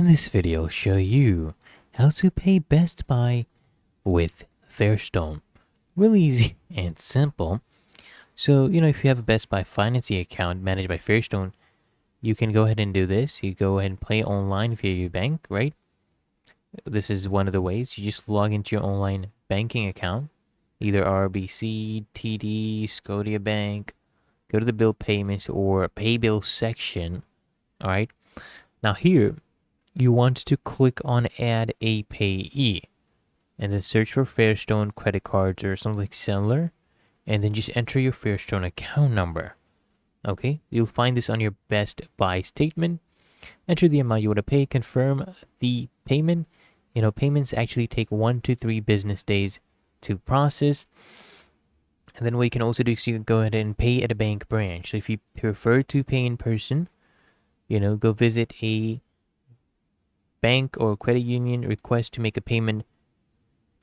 In this video, I'll show you how to pay Best Buy with Fairstone. Really easy and simple. So, if you have a Best Buy financing account managed by Fairstone, you can go ahead and do this. You go ahead and pay online via your bank, right? This is one of the ways. You just log into your online banking account, either RBC, TD, Scotiabank, go to the bill payments or pay bill section, all right? Now here, you want to click on add a payee and then search for Fairstone credit cards or something similar, and then just enter your Fairstone account number. Okay, you'll find this on your Best Buy statement. Enter the amount you want to pay, confirm the payment. Payments actually take 1 to 3 business days to process. And then what you can also do is you can go ahead and pay at a bank branch. So if you prefer to pay in person, go visit a bank or credit union, request to make a payment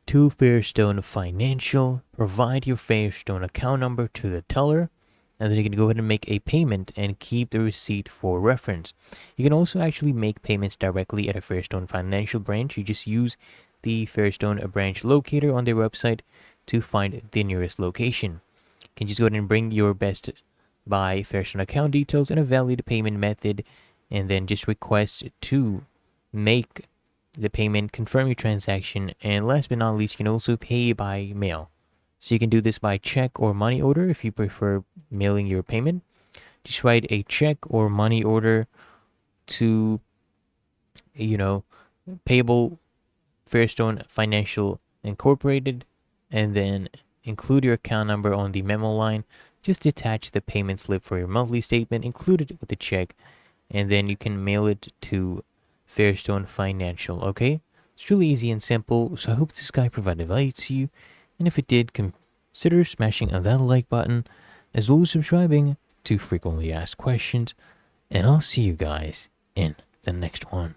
to Fairstone Financial, provide your Fairstone account number to the teller, and then you can go ahead and make a payment and keep the receipt for reference. You can also actually make payments directly at a Fairstone Financial branch. You just use the Fairstone branch locator on their website to find the nearest location. You can just go ahead and bring your Best Buy Fairstone account details and a valid payment method, and then just request to make the payment, confirm your transaction, and last but not least, you can also pay by mail. So you can do this by check or money order if you prefer mailing your payment. Just write a check or money order to, payable Fairstone Financial Incorporated, and then include your account number on the memo line. Just attach the payment slip for your monthly statement, include it with the check, and then you can mail it to Fairstone Financial, okay? It's really easy and simple, so I hope this guide provided value to you, and if it did, consider smashing on that like button, as well as subscribing to frequently asked questions, and I'll see you guys in the next one.